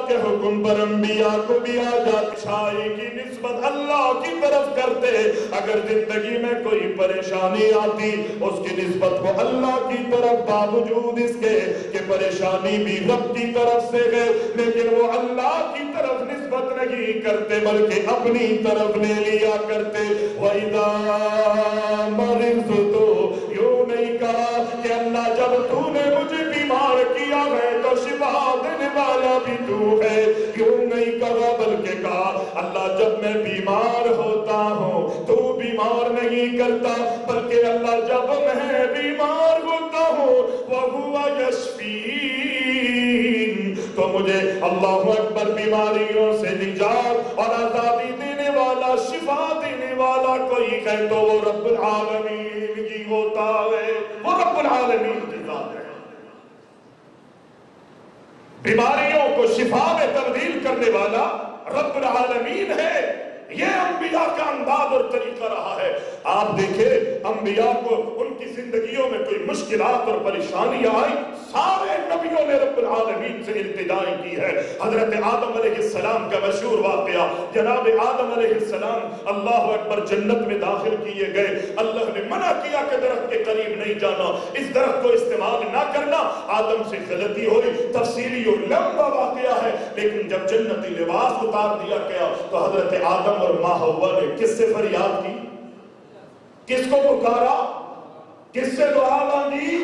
کے حکم پر انبیاء کو بھی آ جاتی، شاعری کی نسبت اللہ کی طرف کرتے، اگر زندگی میں کوئی پریشانی آتی اس کی نسبت کو اللہ کی طرف، باوجود اس کے کہ پریشانی بھی رب کی طرف سے ہے، لیکن وہ اللہ کی طرف نسبت نہیں کرتے بلکہ اپنی طرف لے لیا کرتے۔ وَإِذَا مَرِضْتُ، یوں نہیں کہا کہ اللہ جب تو نے مجھے بیمار کیا ہے تو شفا دینے والا بھی تو ہے، یوں نہیں کہا بلکہ کہا اللہ جب میں بیمار ہوتا ہوں تو بیمار نہیں کرتا، بلکہ اللہ جب میں بیمار ہوتا ہوں وَهُوَ يَشْفِينِ، تو مجھے اللہ اکبر بیماریوں سے نجات اور آزادی دینے والا، شفا دینے والا کوئی ہے تو وہ رب العالمین کی ہوتا ہے، وہ رب العالمین کی ذات ہے۔ بیماریوں کو شفا میں تبدیل کرنے والا رب العالمین ہے۔ یہ انبیاء کا انداز اور طریقہ رہا ہے۔ آپ دیکھیں انبیاء کو ان کی زندگیوں میں کوئی مشکلات اور پریشانیاں آئی، سارے نبیوں نے رب العالمین سے التجائیں کی ہے۔ حضرت آدم علیہ السلام کا مشہور واقعہ، جناب آدم علیہ السلام اللہ اکبر جنت میں داخل کیے گئے، اللہ نے منع کیا کہ درخت کے قریب نہیں جانا، اس درخت کو استعمال نہ کرنا، آدم سے غلطی ہوئی، تفصیلی اور لمبا واقعہ ہے، لیکن جب جنتی لباس اتار دیا گیا تو حضرت آدم اور ماں حوا نے کس سے فریاد کی، کس کو پکارا، کس سے دعا مانگی،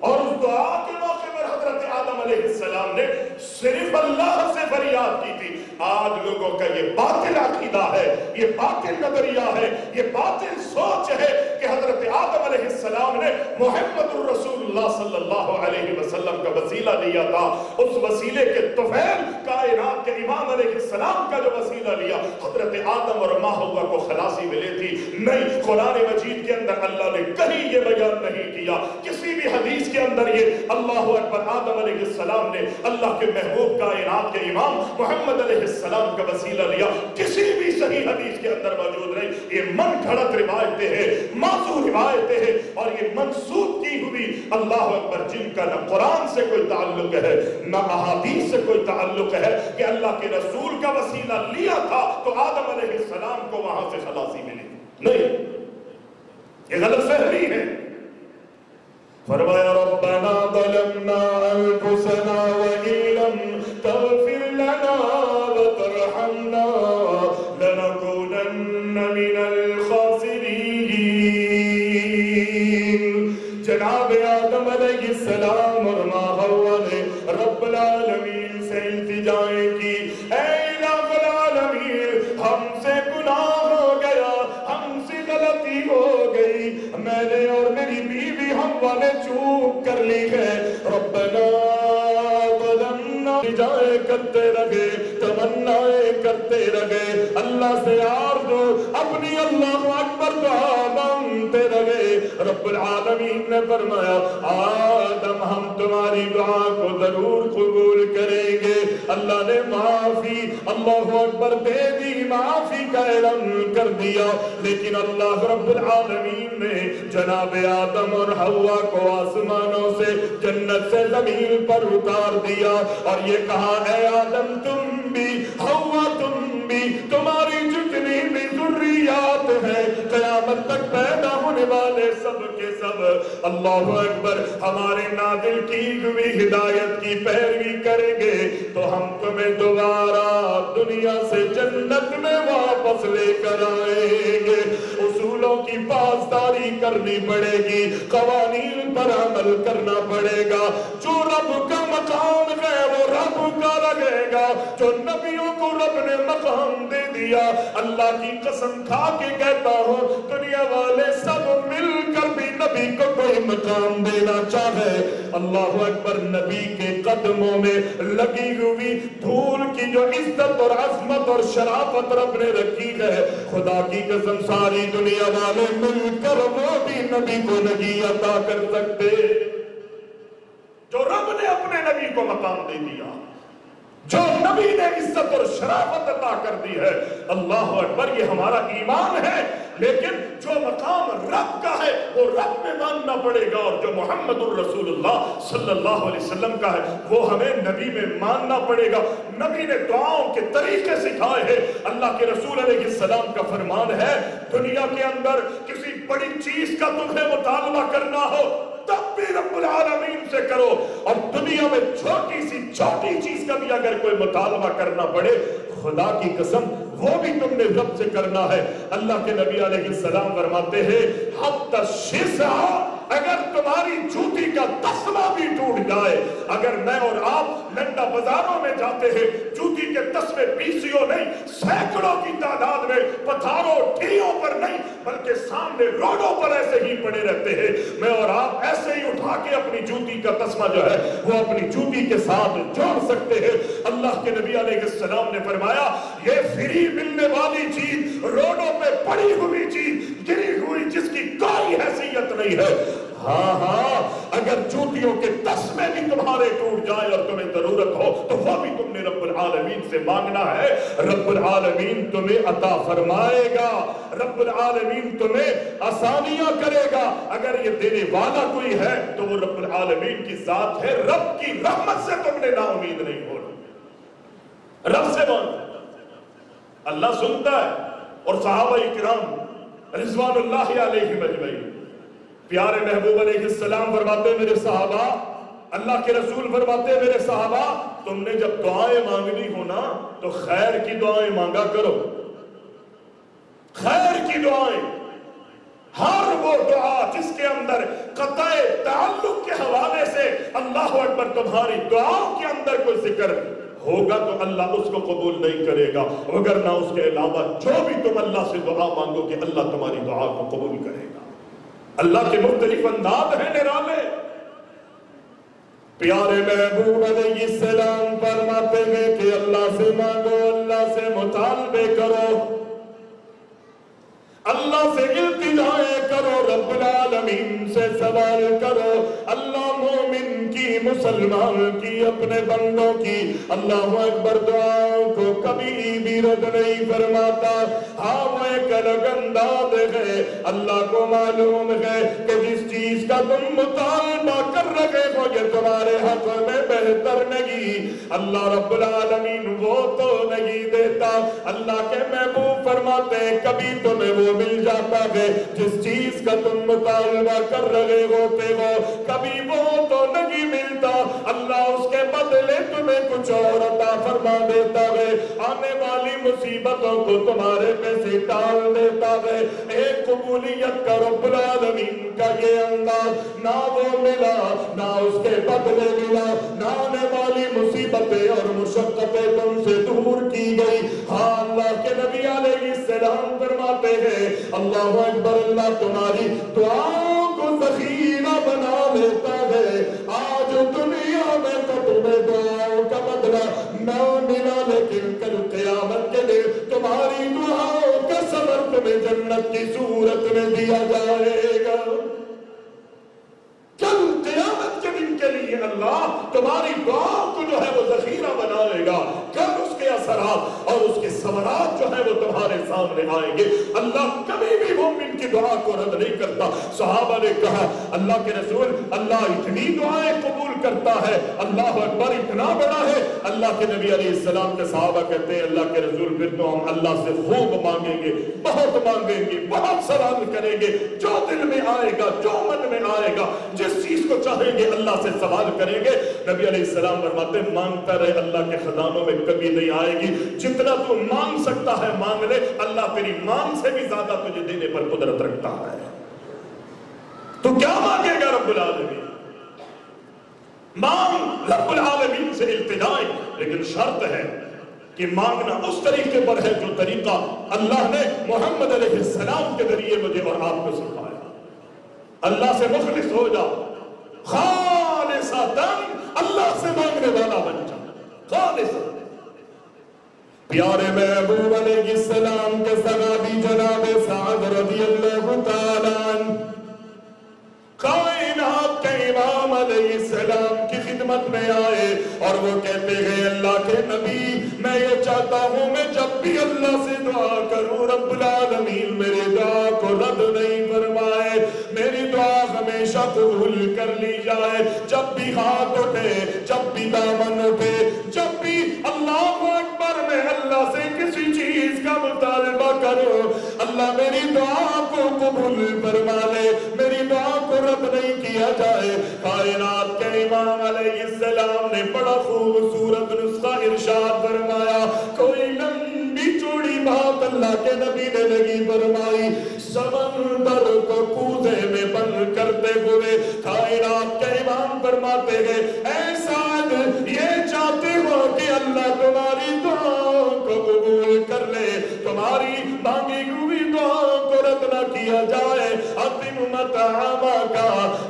اور اس دعا کے موقع پر حضرت آدم علیہ السلام نے صرف اللہ سے فریاد کی تھی۔ آج لوگوں کا یہ باطل عقیدہ ہے، یہ باطل نظریہ ہے، یہ باطل سوچ ہے کہ حضرت آدم علیہ السلام نے محمد الرسول اللہ صلی اللہ علیہ وسلم کا وسیلہ لیا تھا، اس وسیلے کے طفیل کائنات کے امام علیہ السلام کا جو وسیلہ لیا حضرت آدم اور ماں حوا کو خلاصی ملے تھی۔ نہیں، قرآن مجید کے اندر اللہ نے کہیں یہ بیان نہیں کیا، کسی بھی حدیث کے اندر یہ اللہ اکبر آدم علیہ السلام نے اللہ کے محبوب کائنات کے امام محمد علیہ السلام کا وسیلہ لیا، کسی بھی صحیح حدیث کے اندر موجود نہیں۔ یہ من گھڑت روایتیں ہیں، موضوع روایتیں ہیں، اور یہ منسوخ کی ہوئی اللہ اکبر جن کا نہ قرآن سے کوئی تعلق ہے نہ احادیث سے کوئی تعلق ہے کہ اللہ کے رسول کا وسیلہ لیا تھا تو آدم علیہ السلام کو وہاں سے خلاصی ملی، نہیں، یہ غلط فہمی ہے۔ فرمایا ربنا ظلمنا انفسنا وان لم تغفر لنا وترحمنا لنكونن من الخاسرین۔ جناب آدم علیہ السلام اور ماں حوا نے رب العالمین سے التجائیں کی، اے الہ العالمین ہم سے گناہ ہو گیا، ہم سے غلطی ہو گئی، میں نے اور میری بیوی حوا نے چوک کر لی ہے، ربنا ظلمنا، التجائیں کرتے رہے، تمنائیں کرتے رہے، اللہ سے آرزو اپنی اللہ اکبر دعا مانگتے رہے۔ رب العالمین نے فرمایا آدم ہم تمہاری دعا کو ضرور قبول کریں گے۔ اللہ نے معافی اللہ اکبر دے دی، معافی کا اعلان کر دیا، لیکن اللہ رب العالمین نے جناب آدم اور حوا کو آسمانوں سے جنت سے زمین پر اتار دیا اور یہ کہا اے آدم تم بھی، حوا تم بھی، تمہاری جتنی بھی ذریات ہیں قیامت تک پیدا ہونے والے سب کے سب اللہ اکبر ہمارے نازل کی ہوئی ہدایت کی پیروی کریں گے تو ہم تمہیں دوبارہ دنیا سے جنت میں واپس لے کر آئیں گے۔ اصولوں کی پاسداری کرنی پڑے گی، قوانین پر عمل کرنا پڑے گا، جو رب کا مقام ہے وہ رب کا رہے گا، جو نبیوں کو رب نے مقام دے دیا، اللہ کی قسم کھا کے کہتا ہوں دنیا والے سب مل کر بھی نبی کو کوئی مقام دینا چاہے، اللہ اکبر نبی کے قدموں میں لگی ہوئی دھول کی جو عزت اور عظمت اور شرافت رب نے رکھی ہے، خدا کی قسم ساری دنیا والے مل کر وہ بھی نبی کو نہیں عطا کر سکتے جو رب نے اپنے نبی کو مقام دے دیا، جو نبی نبی نے عزت اور شرافت عطا کر دی ہے۔ اللہ اکبر، یہ ہمارا ایمان ہے، لیکن جو مقام رب کا ہے وہ رب میں ماننا پڑے گا، اور جو محمد الرسول اللہ صلی اللہ علیہ وسلم کا ہے وہ ہمیں نبی میں ماننا پڑے گا۔ نبی نے دعاؤں کے طریقے سکھائے ہیں۔ اللہ کے رسول علیہ السلام کا فرمان ہے، دنیا کے اندر کسی بڑی چیز کا تمہیں مطالبہ کرنا ہو تب بھی رب العالمین سے کرو، اور دنیا میں چھوٹی چیز کا بھی اگر کوئی مطالبہ کرنا پڑے، خدا کی قسم وہ بھی تم نے رب سے کرنا ہے۔ اللہ کے نبی علیہ السلام فرماتے ہیں، حتی الشسع، اگر تمہاری جوتی کا تسمہ بھی ٹوٹ جائے، اگر میں اور آپ لنڈا بازاروں میں جاتے ہیں، جوتی کے تسمے پیسیوں نہیں، سینکڑوں کی تعداد میں پتھاروں ٹھیوں پر نہیں بلکہ سامنے روڈوں پر ایسے ہی پڑے رہتے ہیں، میں اور آپ ایسے ہی اٹھا کے اپنی جوتی کا تسمہ جو ہے وہ اپنی جوتی کے ساتھ جوڑ سکتے ہیں۔ اللہ کے نبی علیہ السلام نے فرمایا، یہ فری ملنے والی چیز، روڈوں پہ پڑی ہوئی چیز، گری ہوئی جس کی کوئی حیثیت نہیں ہے، ہاں اگر جوتیوں کے تسمے بھی تمہارے ٹوٹ جائے اور تمہیں ضرورت ہو تو وہ بھی تم نے رب العالمین سے مانگنا ہے، رب العالمین تمہیں عطا فرمائے گا، رب العالمین تمہیں آسانیاں کرے گا۔ اگر یہ دینے والا کوئی ہے تو وہ رب العالمین کی ذات ہے۔ رب کی رحمت سے تم نے نا امید نہیں ہونا، رب سے مانگو، اللہ سنتا ہے۔ اور صحابہ کرام رضوان اللہ علیہم اجمعین، پیارے محبوب علیہ السلام فرماتے میرے صحابہ، اللہ کے رسول فرماتے میرے صحابہ، تم نے جب دعائیں مانگنی ہو نا تو خیر کی دعائیں مانگا کرو، خیر کی دعائیں، ہر وہ دعا جس کے اندر قطع تعلق کے حوالے سے اللہ اکبر تمہاری دعاؤں کے اندر کوئی ذکر ہوگا تو اللہ اس کو قبول نہیں کرے گا، وگرنہ اس کے علاوہ جو بھی تم اللہ سے دعا مانگو کہ اللہ تمہاری دعا کو قبول کرے گا۔ اللہ کے مختلف انداز ہیں نرالے۔ پیارے محبوب علیہ السلام فرماتے ہیں کہ اللہ سے مانگو، اللہ سے مطالبے کرو، اللہ سے التجائے کرو، رب العالمین سے سوال کرو۔ اللہ مومن کی، مسلمان کی، اپنے بندوں کی اللہ اکبر دعاؤں کو کبھی بھی رد نہیں فرماتا۔ ہاں وہ ایک الگ انداز ہے، اللہ کو معلوم ہے کہ جس چیز کا تم مطالبہ کر رہے ہو یہ تمہارے حق میں بہتر نہیں، اللہ رب العالمین وہ تو نہیں دیتا۔ اللہ کے محبوب فرماتے ہیں کبھی تمہیں وہ مل جاتا ہے جس چیز کا تم مطالبہ کر رہے ہوتے ہو، کبھی وہ تو نہیں ملتا، اللہ اس کے بدلے تمہیں کچھ اور عطا فرما دیتا ہے، آنے والی مصیبتوں کو تمہارے پہ سے ٹال دیتا ہے۔ ایک قبولیت کا رب العالمین کا یہ انداز، نہ وہ ملا نہ اس کے بدلے ملا، نہ آنے والی مصیبتیں اور مشقتیں تم سے دور کی گئی۔ ہاں اللہ کے نبی علیہ السلام فرماتے ہیں اللہ اکبر، اللہ تمہاری دعاؤں کو ذخیرہ بنا لیتا ہے۔ آج دنیا میں تو تمہیں دعاؤں کا بدلہ نہ ملا، لیکن کل قیامت کے دن تمہاری دعاؤں کا ثمر تمہیں جنت کی صورت میں دیا جائے گا۔ کل قیامت کے دن کے لیے اللہ تمہاری دعاؤں کو جو ہے وہ ذخیرہ بنا لے گا، کل اس کے اثرات اور اس کے ثمرات جو ہے وہ تمہارے سامنے آئیں گے۔ اللہ کبھی بھی مومن کی دعا کو رد نہیں کرتا۔ صحابہ نے کہا اللہ کے رسول، اللہ اتنی دعائیں قبول کرتا ہے، اللہ اکبر اتنا بڑا ہے۔ اللہ کے نبی علیہ السلام کے صحابہ کہتے ہیں اللہ کے رسول پھر تو ہم اللہ سے خوب مانگیں گے، بہت مانگیں گے، بہت سوال کریں گے، جو دل میں آئے گا، جو من میں آئے گا، جس چیز کو چاہیں گے اللہ سے سوال کریں گے۔ نبی علیہ السلام فرماتے ہیں مانگتا رہے، اللہ کے خزانوں میں کبھی نہیں آئے گی، جتنا تو مانگ سکتا ہے مانگ لے، اللہ تیری مانگ سے بھی زیادہ تجھے دینے پر قدرت رکھتا ہے۔ تو کیا مانگے گا رب العالمین؟ مانگ رب العالمین سے التجائیں، لیکن شرط ہے کہ مانگنا اس طریقے پر ہے جو طریقہ اللہ نے محمد علیہ السلام کے ذریعے مجھے اور آپ کو سکھایا۔ اللہ سے مخلص ہو جا، خالصتاً اللہ سے مانگنے والا بن جا، خالصتاً۔ پیارے محبوب علیہ السلام کے صحابی جناب سعد رضی اللہ تعالیٰ عنہ کائنات کے امام علیہ السلام کی خدمت میں آئے اور وہ کہتے ہیں اللہ کے نبی میں یہ چاہتا ہوں میں جب بھی اللہ سے دعا کروں رب العالمین میری دعا کو رد نہیں فرمائے، میری دعا ہمیشہ قبول کر لی جائے۔ جب بھی ہاتھ اٹھے، جب بھی دامن اٹھے، جب بھی اللہ اکبر میں اللہ سے کسی چیز کا مطالبہ کرو، اللہ میری دعا کو قبول فرما لے، میری دعا کو رد نہیں کیا جائے۔ کائنات کے امام علیہ السلام نے بڑا خوبصورت نسخہ ارشاد فرمایا، کوئی لمبی چوڑی بات اللہ کے نبی نے نہیں فرمائی، سمندر کو کوزے میں بند کرتے ہوئے کائنات کے امام فرماتے ہیں، اے سعد یہ چاہتے ہو کہ اللہ تمہاری دعا کو قبول کر لے، تمہاری مانگی ہوئی دعا کو رد نہ کیا جائے، اتم مطعمک،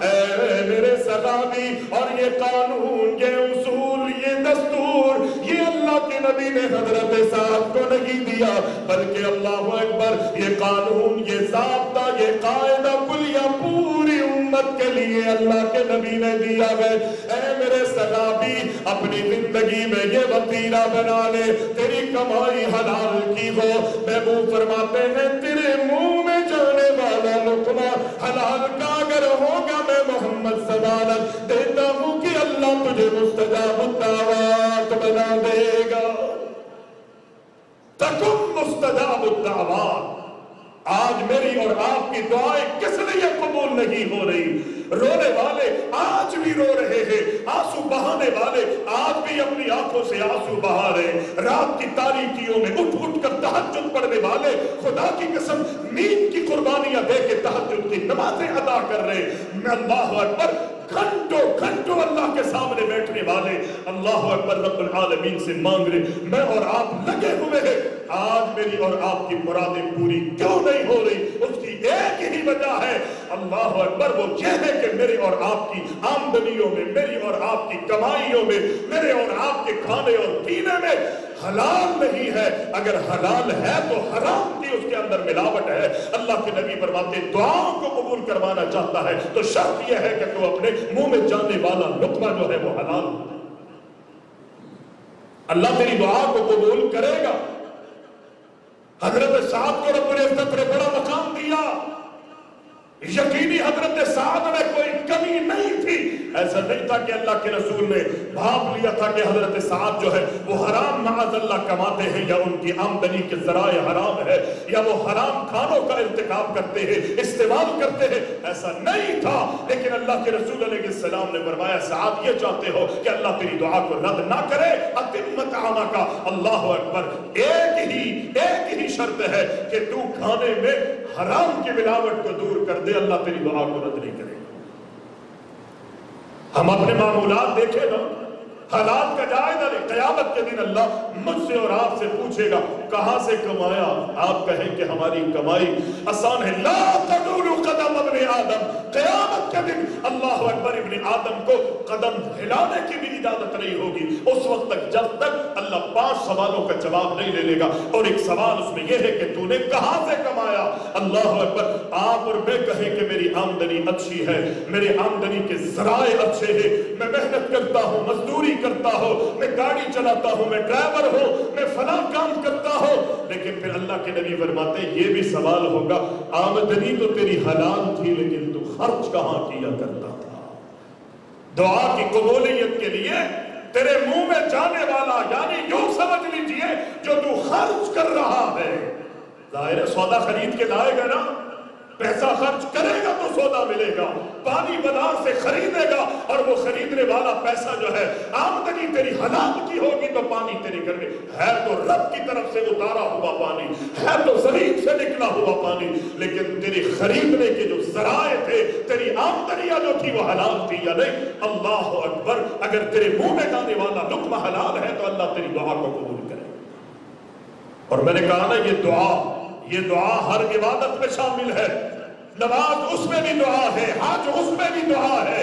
اے میرے صحابی، اور یہ قانون، یہ اصول، یہ دستور، یہ اللہ کے نبی نے حضرت سعد کو نہیں دیا، بلکہ اللہ اکبر یہ قانون، یہ ضابطہ، یہ قاعدہ کلیہ پوری امت کے لیے اللہ کے نبی نے دیا ہے۔ اے میرے صحابی اپنی زندگی میں یہ وسیلہ بنا لے، تیری کمائی حلال کی ہو۔ محبوب فرماتے ہیں تیرے منہ میں جانے والا لقمہ حلال کا اگر ہوگا میں محمد ضمانت دیتا ہوں کہ اللہ تجھے مستجاب الدعوات بنا دے گا۔ تکم مستجاب الدعوات۔ آج میری اور آپ کی دعائیں کس لیے قبول نہیں ہو رہی؟ رونے والے آج بھی رو رہے ہیں، آنسو بہانے والے آج بھی اپنی آنکھوں سے آنسو بہا رہے، رات کی تاریکیوں میں اٹھ اٹھ کر تہجد پڑھنے والے خدا کی قسم نیند کی قربانیاں دے کے تہجد کی نمازیں ادا کر رہے، میں اللہ اکبر گھنٹوں گھنٹوں اللہ کے سامنے بیٹھنے والے اللہ اکبر رب العالمین سے مانگ رہے، میں اور آپ لگے ہوئے ہیں۔ آج میری اور آپ کی مرادیں پوری کیوں نہیں ہو رہی؟ اس کی ایک ہی وجہ ہے اللہ اکبر، وہ یہ ہے کہ میرے اور آپ کی آمدنیوں میں، میری اور آپ کی کمائیوں میں، میرے اور آپ کے کھانے اور پینے میں حلال نہیں ہے۔ اگر حلال ہے تو حرام کی اس کے اندر ملاوٹ ہے۔ اللہ کے نبی فرماتے دعاؤں کو قبول کروانا چاہتا ہے تو شرط یہ ہے کہ تو اپنے منہ میں جانے والا لقمہ جو ہے وہ حلال ہو۔ اللہ تیری دعا کو قبول کرے گا۔ حضرت سعد کو رب العزت نے بڑا مقام دیا، یقینی حضرت سعد میں کوئی کمی نہیں تھی۔ ایسا نہیں تھا کہ اللہ کے رسول نے بھاپ لیا تھا کہ حضرت سعد جو ہے وہ حرام معاذ اللہ کماتے ہیں یا ان کی آمدنی کے ذرائع حرام ہے یا وہ حرام کھانوں کا ارتکاب کرتے ہیں، استعمال کرتے ہیں، ایسا نہیں تھا۔ لیکن اللہ کے رسول علیہ السلام نے فرمایا سعد یہ چاہتے ہو کہ اللہ تیری دعا کو رد نہ کرے، اتم مطعمک، اللہ اکبر، ایک ہی شرط ہے کہ تو کھانے میں حرام کی ملاوٹ کو دور کر دے، اللہ تیری دعا کو رد نہیں کرے۔ ہم اپنے معمولات دیکھیں نا، حالات کا جائزہ لیں، قیامت کے دن اللہ مجھ سے اور آپ سے پوچھے گا کہاں سے کمایا؟ آپ کہیں کہ ہماری کمائی آسان ہے۔ لا تدور قدم ابن آدم، قیامت کے دن اللہ اکبر ابن آدم کو قدم ہلانے کی بھی اجازت نہیں ہوگی اس وقت تک جب تک اللہ 5 سوالوں کا جواب نہیں لے لے گا، اور ایک سوال اس میں یہ ہے کہ تو نے کہاں سے کمایا؟ اللہ اکبر، آپ اور میں کہیں کہ میری آمدنی اچھی ہے، میرے آمدنی کے ذرائع اچھے ہیں، میں محنت کرتا ہوں، مزدوری کرتا ہوں، میں گاڑی چلاتا ہوں، میں ڈرائیور ہوں، میں فلاں کام کرتا ہوں، لیکن پھر اللہ کے نبی فرماتے ہیں یہ بھی سوال ہوگا آمدنی تو تیری حلال تھی لیکن تو خرچ کہاں کیا کرتا تھا؟ دعا کی قبولیت کے لیے تیرے منہ میں جانے والا، یعنی یوں سمجھ لیجئے جو تو خرچ کر رہا ہے، ظاہر ہے سودا خرید کے لائے گا نا، پیسہ خرچ کرے گا تو سودا ملے گا، پانی بازار سے خریدے گا اور وہ خریدنے والا پیسہ جو ہے آمدنی تیری حلال کی ہوگی تو پانی تیری گھر میں ہے تو رب کی طرف سے اتارا ہوا پانی ہے، تو زمین سے نکلا ہوا پانی، لیکن تیری خریدنے کے جو ذرائع تھے، تیری آمدنیاں جو تھی وہ حلال تھی یا نہیں؟ اللہ اکبر، اگر تیرے منہ میں جانے والا لقمہ حلال ہے تو اللہ تیری دعا کو قبول کرے۔ اور میں نے کہا نا یہ دعا ہر عبادت میں شامل ہے، نماز اس میں بھی دعا ہے، حج اس میں بھی دعا ہے،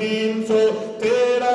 313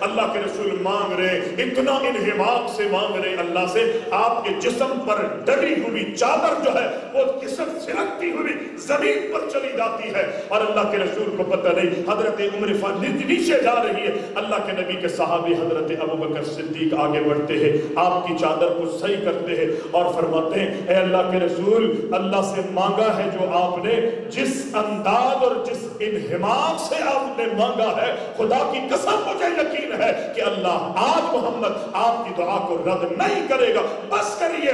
اللہ کے رسول مانگ رہے, اتنا انہماک سے مانگ رہے اللہ سے, آپ کے جسم پر ڈلی ہوئی چادر جو ہے وہ سلکتی ہوئی زمین پر چلی جاتی ہے, اور اللہ کے رسول کو پتہ نہیں. حضرت عمر فاروق نیچے جا رہی ہے, اللہ کے نبی کے صحابی حضرت ابوبکر صدیق آگے بڑھتے ہیں, آپ کی چادر کو صحیح کرتے ہیں اور فرماتے ہیں اے اللہ کے رسول, اللہ سے مانگا ہے جو آپ نے, جس انداز اور جس انہماک سے آپ نے مانگا ہے, خدا کی قسم مجھے یقین ہے کہ اللہ آج محمد آپ کی دعا کو رد نہیں کرے گا. بس کریے,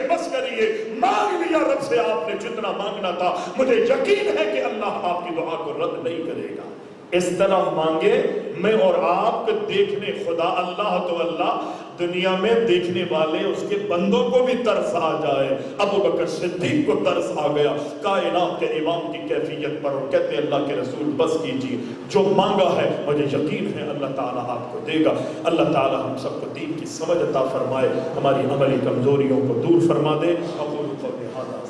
مانگ لیا رب سے آپ نے جتنا مانگنا تھا, مجھے یقین ہے کہ اللہ آپ کی دعا کو رد نہیں کرے گا. اس طرح مانگے میں اور آپ دیکھنے خدا, اللہ تو اللہ, دنیا میں دیکھنے والے اس کے بندوں کو بھی ترس آ جائے. ابوبکر صدیق کو ترس آ گیا کائنات کے امام کی کیفیت پر, اور کہتے اللہ کے رسول بس کیجیے, جو مانگا ہے مجھے یقین ہے اللہ تعالیٰ آپ کو دے گا. اللہ تعالیٰ ہم سب کو دین کی سمجھ عطا فرمائے, ہماری عملی کمزوریوں کو دور فرما دے. اقول قولی ھذا